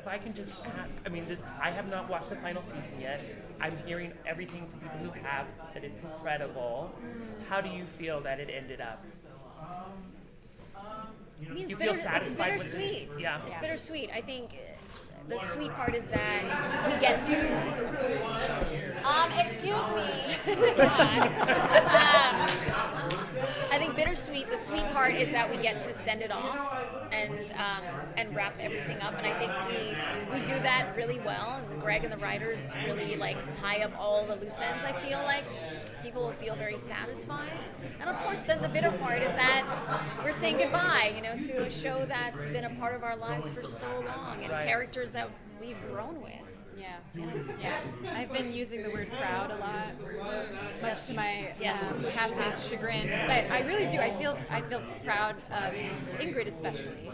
if I can just ask, I mean, I have not watched the final season yet. I'm hearing everything from people who have that it's incredible. How do you feel that it ended up? I mean, You feel satisfied it's with bittersweet. it? Yeah. It's bittersweet. I think the sweet part is that we get to. Excuse me. I think bittersweet. The sweet part is that we get to send it off and wrap everything up, and I think we do that really well. And Greg and the writers really like tie up all the loose ends. I feel like people will feel very satisfied, and of course, then the bitter part is that we're saying goodbye, to a show that's been a part of our lives for so long, and characters that we've grown with. Yeah. I've been using the word proud a lot, much to my castmate's chagrin. But I really do. I feel proud of Ingrid especially.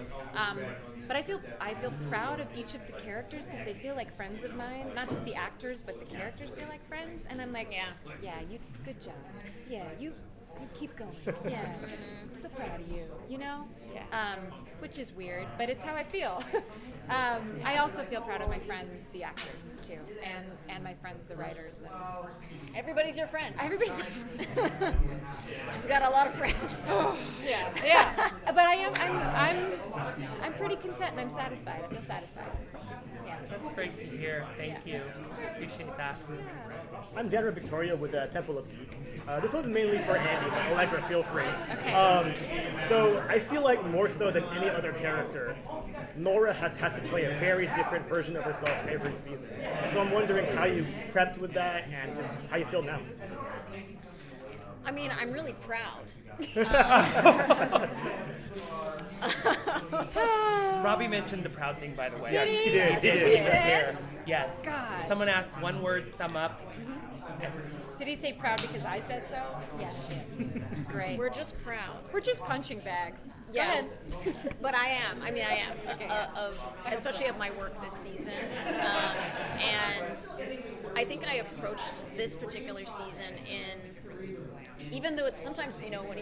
But I feel proud of each of the characters because they feel like friends of mine. Not just the actors, but the characters feel like friends. And I'm like, you good job. Yeah, you keep going. Yeah, I'm so proud of you. Which is weird, but it's how I feel. I also feel proud of my friends, the actors too, and my friends, the writers. Everybody's your friend. Everybody's my friend. She's got a lot of friends. Yeah. But I'm pretty content and I'm satisfied. I feel satisfied. Yeah. That's great to hear. Thank you. Appreciate that. I'm Dan Victoria with Temple of Geek. This one's mainly for Andy, but Allegra, feel free. Okay. So I feel like more so than any other character, Nora has had to play a very different version of herself every season. So I'm wondering how you prepped with that and just how you feel now. I mean, I'm really proud. Robbie mentioned the proud thing, by the way. Yes, he did. Here. Yes. God. Someone asked one word, sum up. Did he say proud because I said so? Yeah. Great. We're just proud. We're just punching bags. Yeah. Go ahead. But I am. Okay. Especially of my work this season. And I think I approached this particular season even though it's sometimes, when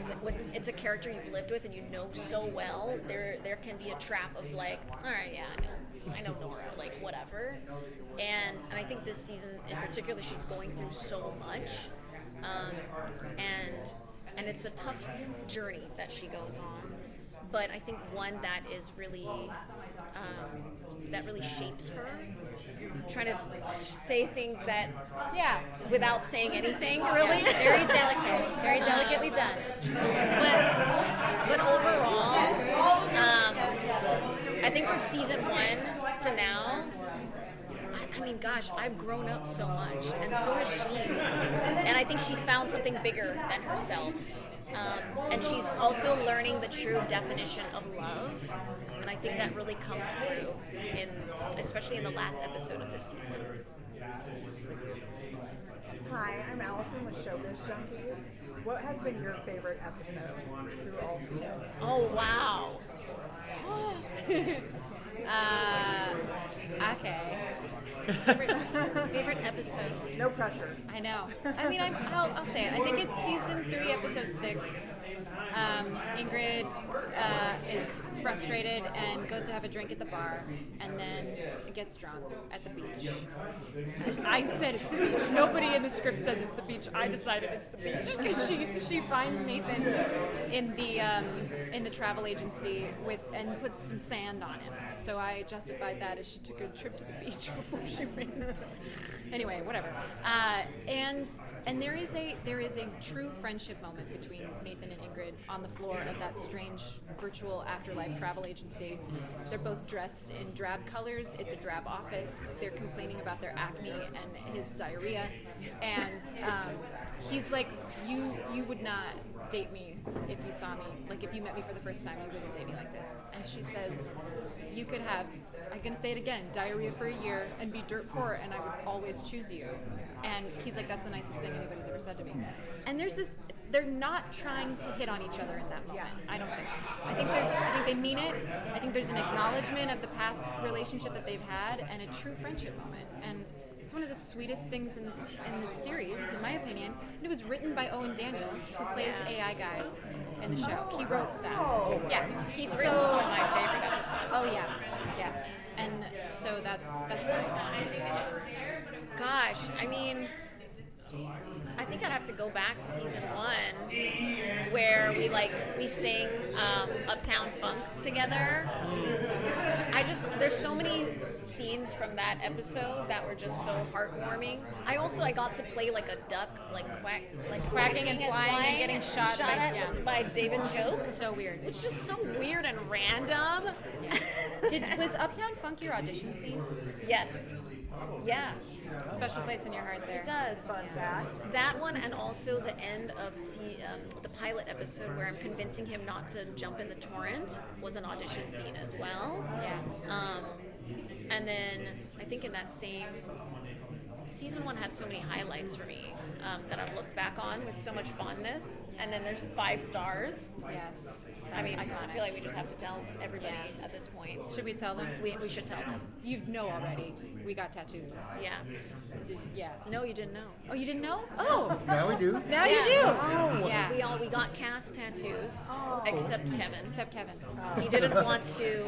it's a character you've lived with and you know so well, there can be a trap of like, all right, yeah, I know Nora, like whatever. And I think this season in particular, she's going through so much, and it's a tough journey that she goes on. But I think one that is really that really shapes her. Trying to say things that, without saying anything, really. Very delicate, very delicately done. But overall, I think from season 1 to now, I mean, gosh, I've grown up so much, and so has she. And I think she's found something bigger than herself. And she's also learning the true definition of love. And I think that really comes through, especially in the last episode of this season. Hi, I'm Allison with Showbiz Junkies. What has been your favorite episode through all seasons? Oh, wow. Okay. Favorite episode? No pressure. I know. I mean, I'll say it. I think it's season 3, episode 6. Ingrid is frustrated and goes to have a drink at the bar, and then gets drunk at the beach. I said it's the beach. Nobody in the script says it's the beach. I decided it's the beach because she finds Nathan in the travel agency and puts some sand on him. So I justified that as she took a trip to the beach before she went. Anyway, whatever. And there is a true friendship moment between Nathan and Ingrid on the floor of that strange virtual afterlife travel agency. They're both dressed in drab colors. It's a drab office. They're complaining about their acne and his diarrhea. And he's like, you would not date me if you saw me. Like, if you met me for the first time, you wouldn't date me like this. And she says, you could have, I'm going to say it again, diarrhea for a year and be dirt poor, and I would always choose you. And he's like, that's the nicest thing anybody's ever said to me. And there's this, they're not trying to hit on each other in that moment. I don't think. I think they mean it. I think there's an acknowledgement of the past relationship that they've had and a true friendship moment. And it's one of the sweetest things in this series, in my opinion. And it was written by Owen Daniels, who plays AI Guy in the show. He wrote that. Yeah, He's written some of my favorite episodes. Oh yeah, yes. And So that's great. Gosh, I mean, I think I'd have to go back to season 1 where we sing Uptown Funk together. There's so many scenes from that episode that were just so heartwarming. I got to play like a duck, Quacking and flying and getting shot by- at yeah. by David Choate. So weird. It's just so weird and random. Was Uptown Funk your audition scene? Yes. Yeah. Special place in your heart there. It does. Fun fact. That one, and also the end of the pilot episode where I'm convincing him not to jump in the torrent, was an audition scene as well. Yeah. And then I think in that same season 1 had so many highlights for me that I've looked back on with so much fondness. And then there's 5 stars. Yes. I mean, iconic. I feel like we just have to tell everybody Yeah. at this point. Should we tell them? We should tell them. You know already. We got tattoos. Yeah. Yeah. No, you didn't know. Oh, you didn't know? Oh, Now we do. now Yeah. you do. Yeah. We got cast tattoos, except Kevin. Except Kevin. He didn't want to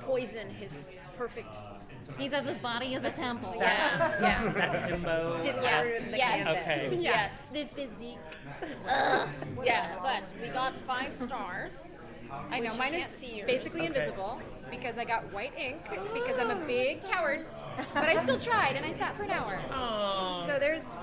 poison his perfect. He says his body is a temple. Yeah, yeah. That himbo. Didn't Yes. ruin the Yes. canvas. Okay. Yes. The physique. Yeah, but we got 5 stars. I know, Which mine you is can't see yours. basically Okay. invisible because I got white ink because I'm a big coward. But I still tried and I sat for an hour. Oh. So there's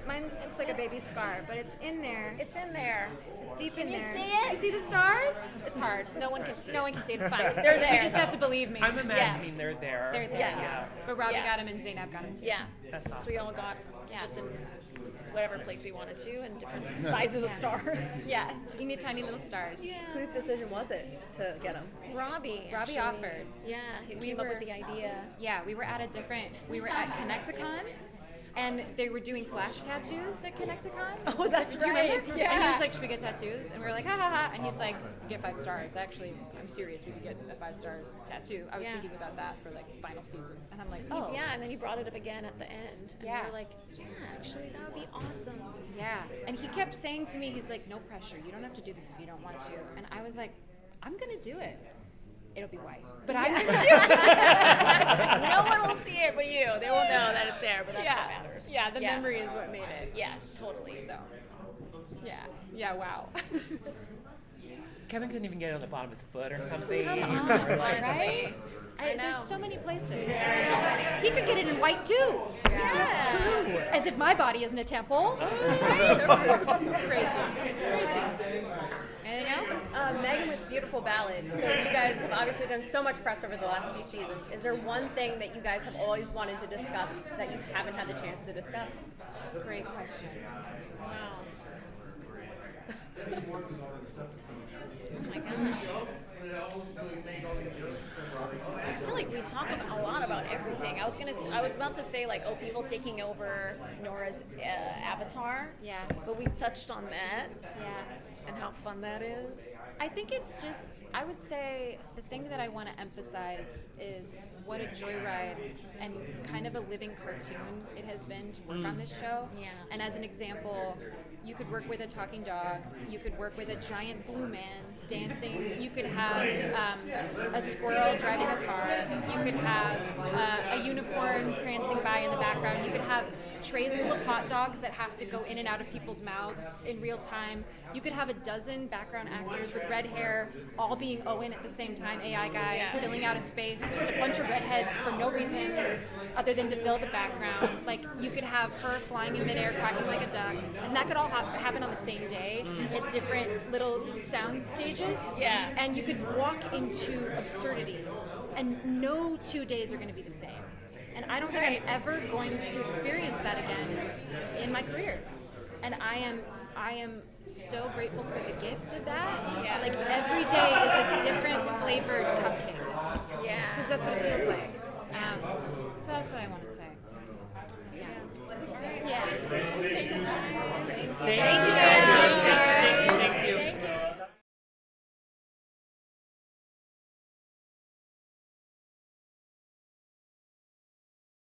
mine just looks like a baby scar, but it's in there. It's in there. It's deep in you there. see it? You see the stars? It's hard. No one can see. No one can see it. It's fine. They're there. You just have to believe me. I'm imagining they're there. They're there. Yes. Yeah. But Robbie Yeah. got him and Zainab got him too. Yeah. That's awesome. So we all got Yeah. just in whatever place we wanted to, and different sizes of stars. Yeah, teeny tiny little stars. Whose decision was it to get them? Robbie. Robbie actually. offered. Yeah, he We came up were- with the idea. Yeah, we were at Connecticon, and they were doing flash tattoos at Connecticon. Oh, that's Do you remember? right, And yeah. he was like, "Should we get tattoos?" And we were like, "Ha ha ha!" And he's like, "Get 5 stars." Actually, I'm serious. We could get a 5 stars tattoo. I was Yeah. thinking about that for like final season, and I'm like, "Oh, Yeah, and then he brought it up again at the end. And Yeah. we were like, yeah, actually, that would be awesome. yeah." And he kept saying to me, he's like, "No pressure. You don't have to do this if you don't want to." And I was like, "I'm gonna do it. It'll be white, but I'm gonna do it." No one will see it but you. They will know that it's there, but that's yeah, what matters. yeah. The memory is what made it. Yeah, totally. So, yeah. Wow. Kevin couldn't even get it on the bottom of his foot or something. Honestly. Right? I know. There's so many places. So many. He could get it in white too. Yeah. As if my body isn't a temple. Crazy. Anything else? Megan with Beautiful Ballad. So you guys have obviously done so much press over the last few seasons. Is there one thing that you guys have always wanted to discuss that you haven't had the chance to discuss? Great question. Wow. Oh my gosh. I feel like we talk a lot about everything. I was about to say like, oh, people taking over Nora's avatar. Yeah. But we've touched on that Yeah. and how fun that is. I think it's just, I would say the thing that I want to emphasize is what a joyride and kind of a living cartoon it has been to work on this show. Yeah. And as an example, you could work with a talking dog, you could work with a giant blue man dancing, you could have a squirrel driving a car, you could have a unicorn prancing by in the background, you could have trays full of hot dogs that have to go in and out of people's mouths in real time. You could have a dozen background actors with red hair all being Owen at the same time, AI guy, Yeah. filling out a space. It's just a bunch of redheads for no reason other than to fill the background. Like, you could have her flying in midair, quacking like a duck, and that could all happen on the same day at different little sound stages. Yeah. And you could walk into absurdity, and no 2 days are going to be the same. And I don't think I'm ever going to experience that again in my career. And I am so grateful for the gift of that. Yeah. Like, every day is a different flavored cupcake. Yeah. Because that's what it feels like. So that's what I want to say. Yeah. Thank Thank you.